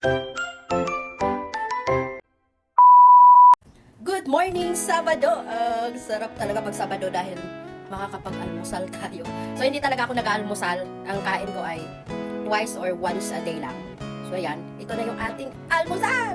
Good morning, Sabado! Sarap talaga pag Sabado dahil makakapag-almusal tayo. So, hindi talaga ako nag-aalmusal. Ang kain ko ay twice or once a day lang. So, ayan. Ito na yung ating almusal!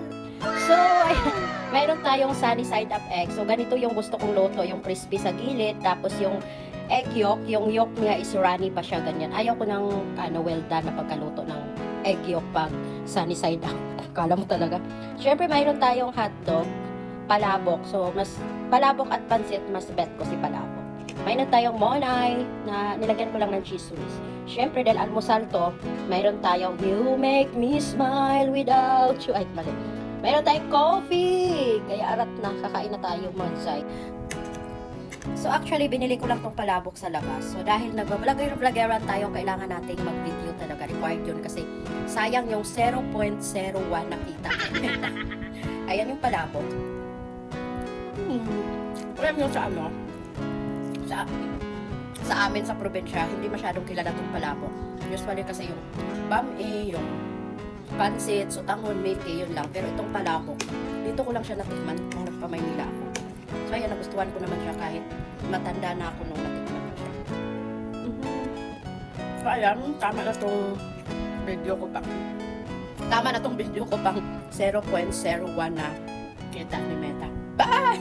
So, ayan. Mayroon tayong sunny side up egg. So, ganito yung gusto kong luto. Yung crispy sa gilid. Tapos yung egg yolk. Yung yolk niya is runny pa siya. Ganyan. Ayaw ko ng well done na pagkaluto ng egg yolk pag sunny side up. Kala mo talaga. Siyempre, mayroon tayong hotdog. Palabok. So, mas palabok at pansit, mas bet ko si palabok. Mayroon tayong monay na nilagyan ko lang ng cheese whiz. Siyempre, dahil almusal to, mayroon tayong You Make Me Smile Without You. Ay, mali. Mayroon tayong coffee. Kaya arat na, kakain na tayo mansay. So, actually, binili ko lang tong palabok sa labas. So, dahil nag-vlogger-vloggeran tayo, kailangan nating mag-video talaga. Required yun kasi sayang yung 0.01 nakita. Ayan yung palabok. Alam nyo sa ano, sa amin sa probinsya, hindi masyadong kilala itong palabok. Usually kasi yung bam-e, yung pansit, sutangon, milky, yun lang. Pero itong palabok, dito ko lang siya natikman nung nagpa-Maynila ako. So ayan, nagustuhan ko naman siya kahit matanda na ako nung natikman ko siya. So ayan, tama na tong video ko pang 0.01 na kita ni Meta. Bye!